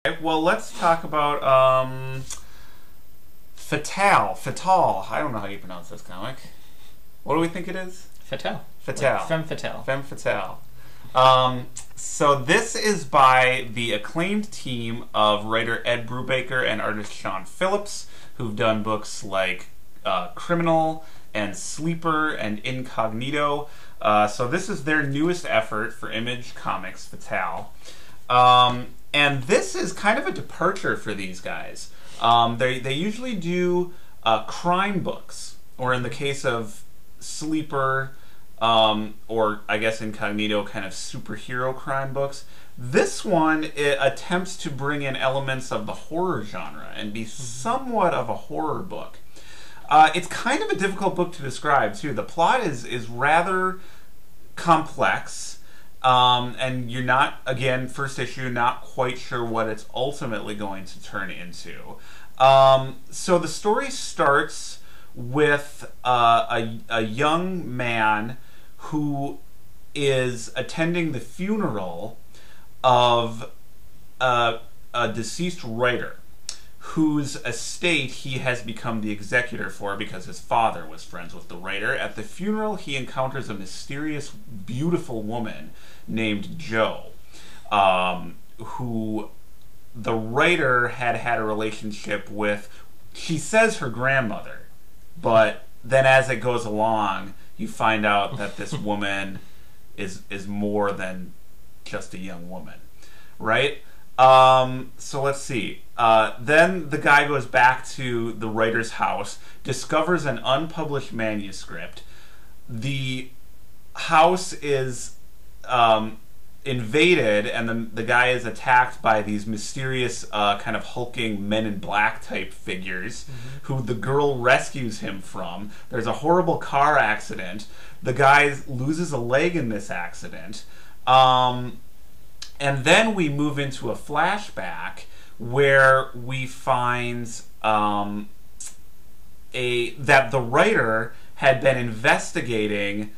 Okay, well, let's talk about Fatale. I don't know how you pronounce this comic. What do we think it is? Fatale. Fatale. Like femme fatale. Femme Fatale. So this is by the acclaimed team of writer Ed Brubaker and artist Sean Phillips, who've done books like Criminal and Sleeper and Incognito. So this is their newest effort for Iamge Comics, Fatale. And this is kind of a departure for these guys. They usually do crime books, or in the case of Sleeper, or I guess Incognito, kind of superhero crime books. This one, it attempts to bring in elements of the horror genre and be somewhat of a horror book. It's kind of a difficult book to describe, too. The plot is rather complex. And you're not, again, first issue, not quite sure what it's ultimately going to turn into. So the story starts with a young man who is attending the funeral of a deceased writer whose estate he has become the executor for because his father was friends with the writer. At the funeral, he encounters a mysterious, beautiful woman named Jo, who the writer had a relationship with, she says, her grandmother. But then as it goes along, you find out that this woman is more than just a young woman, right? So let's see. Then the guy goes back to the writer's house, discovers an unpublished manuscript. The house is invaded, and the guy is attacked by these mysterious kind of hulking Men in Black type figures, who the girl rescues him from. There's a horrible car accident. The guy loses a leg in this accident. And then we move into a flashback where we find that the writer had been investigating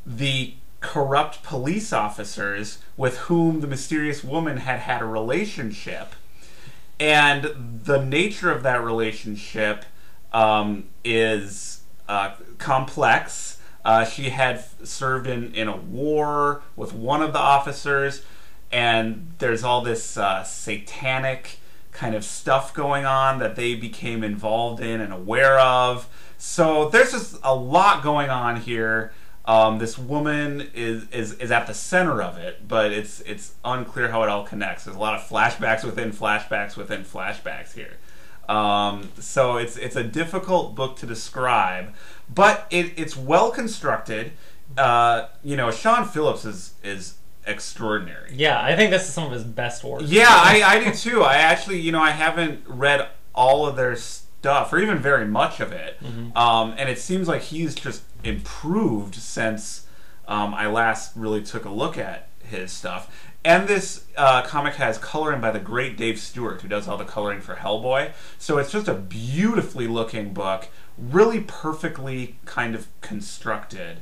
the corrupt police officers with whom the mysterious woman had a relationship. And the nature of that relationship is complex. She had served in a war with one of the officers, and there's all this satanic kind of stuff going on that they became involved in and aware of. So there's just a lot going on here. This woman is at the center of it, but it's unclear how it all connects. There's a lot of flashbacks within flashbacks within flashbacks here. So it's a difficult book to describe, but it's well constructed. Sean Phillips is extraordinary. Yeah, I think this is some of his best work. Yeah, I do too. I actually, I haven't read all of their stuff, or even very much of it. And it seems like he's just improved since I last really took a look at his stuff. And this comic has coloring by the great Dave Stewart, who does all the coloring for Hellboy. So it's just a beautifully looking book, really perfectly kind of constructed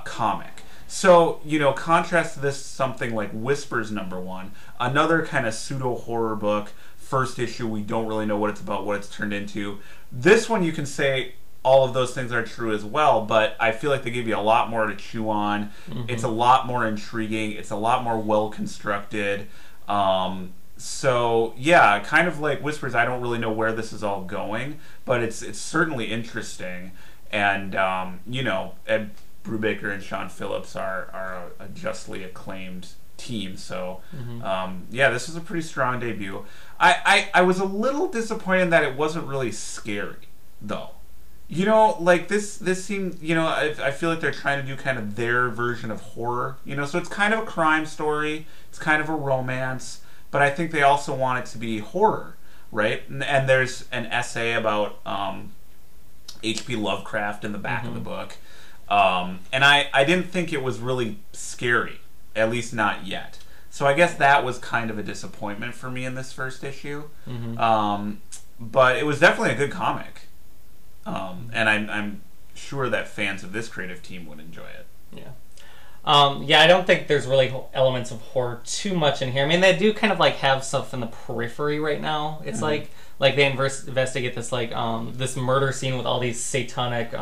comic. So, contrast to this something like Whispers #1, another kind of pseudo-horror book. First issue, we don't really know what it's about, what it's turned into. This one, you can say all of those things are true as well, but I feel like they give you a lot more to chew on. It's a lot more intriguing. It's a lot more well-constructed. So, yeah, kind of like Whispers, I don't really know where this is all going, but it's certainly interesting. And, Ed Brubaker and Sean Phillips are a justly acclaimed team. So, this is a pretty strong debut. I was a little disappointed that it wasn't really scary, though. This seemed, I feel like they're trying to do kind of their version of horror, so it's kind of a crime story, it's kind of a romance, but I think they also want it to be horror, right? And there's an essay about H.P. Lovecraft in the back of the book. And I didn't think it was really scary, at least not yet. So I guess that was kind of a disappointment for me in this first issue. But it was definitely a good comic. And I'm sure that fans of this creative team would enjoy it. Yeah. Yeah, I don't think there's really elements of horror too much in here. I mean, they do kind of like have stuff in the periphery right now. It's like they investigate this like this murder scene with all these satanic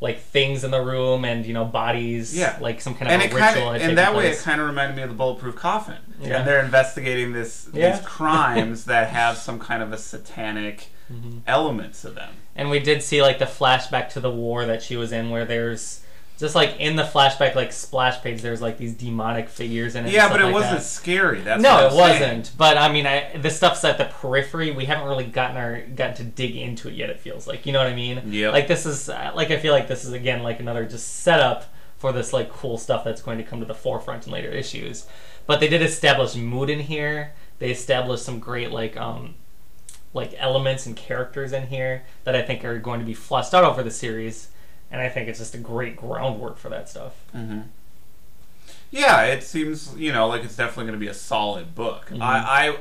like things in the room and bodies, like some kind of a ritual. And that way, it kind of reminded me of the Bulletproof Coffin. Yeah. And they're investigating these crimes that have some kind of a satanic element to them. And we did see like the flashback to the war that she was in, where there's just like in the flashback like splash page, there's like these demonic figures in it. Yeah, but it wasn't scary. That's no, what it wasn't. But I mean, the stuff's at the periphery. We haven't really gotten to dig into it yet. It feels like, you know what I mean? Yeah. Like this is like I feel like this is again like another just setup for this like cool stuff that's going to come to the forefront in later issues. But they did establish mood in here. They established some great like elements and characters in here that I think are going to be fleshed out over the series. And I think it's just a great groundwork for that stuff. Mm-hmm. Yeah, it seems, like it's definitely going to be a solid book. Mm-hmm.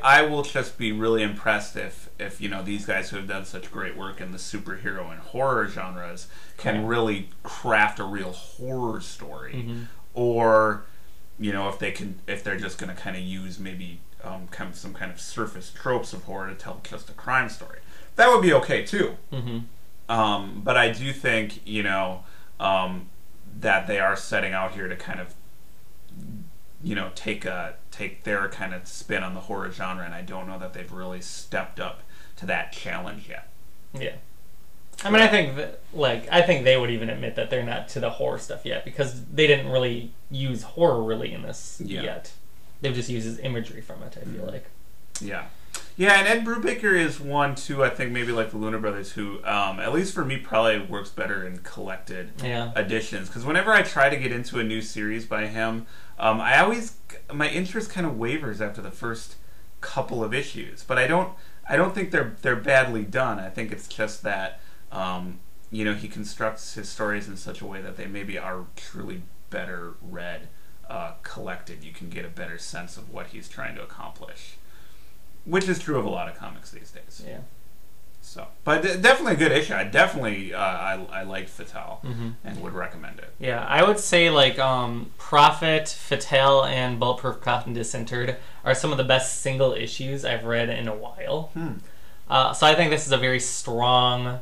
I will just be really impressed if these guys who have done such great work in the superhero and horror genres can really craft a real horror story. Mm-hmm. Or, if they're just going to kind of use maybe some kind of surface tropes of horror to tell just a crime story. That would be okay, too. Mm-hmm. But I do think, that they are setting out here to kind of, take their kind of spin on the horror genre, and I don't know that they've really stepped up to that challenge yet. Yeah. I mean, I think they would even admit that they're not to the horror stuff yet, because they didn't really use horror really in this yet. They've just used his imagery from it, I feel like. Yeah. Yeah, and Ed Brubaker is one, too, I think maybe like the Luna Brothers, who, at least for me, probably works better in collected editions. Because whenever I try to get into a new series by him, my interest kind of wavers after the first couple of issues. But I don't think they're badly done. I think it's just that, he constructs his stories in such a way that they maybe are truly better read, collected. You can get a better sense of what he's trying to accomplish. Which is true of a lot of comics these days. Yeah. So, but definitely a good issue. I definitely I liked Fatale and would recommend it. Yeah, I would say like Prophet, Fatale, and Bulletproof Coffin Disinterred are some of the best single issues I've read in a while. So I think this is a very strong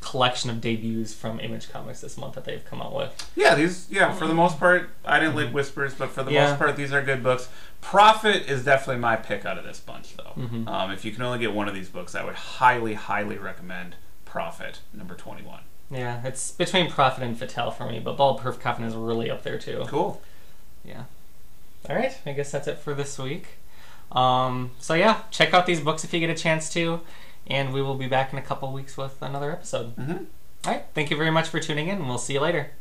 collection of debuts from Iamge Comics this month that they've come out with. Yeah, for the most part, I didn't like Whispers, but for the most part, these are good books. Prophet is definitely my pick out of this bunch, though. If you can only get one of these books, I would highly, highly recommend Prophet, number 21. Yeah, it's between Prophet and Fatale for me, but Bulletproof Coffin is really up there, too. Cool. Yeah. All right, I guess that's it for this week. So yeah, check out these books if you get a chance to, and we will be back in a couple weeks with another episode. All right, thank you very much for tuning in, and we'll see you later.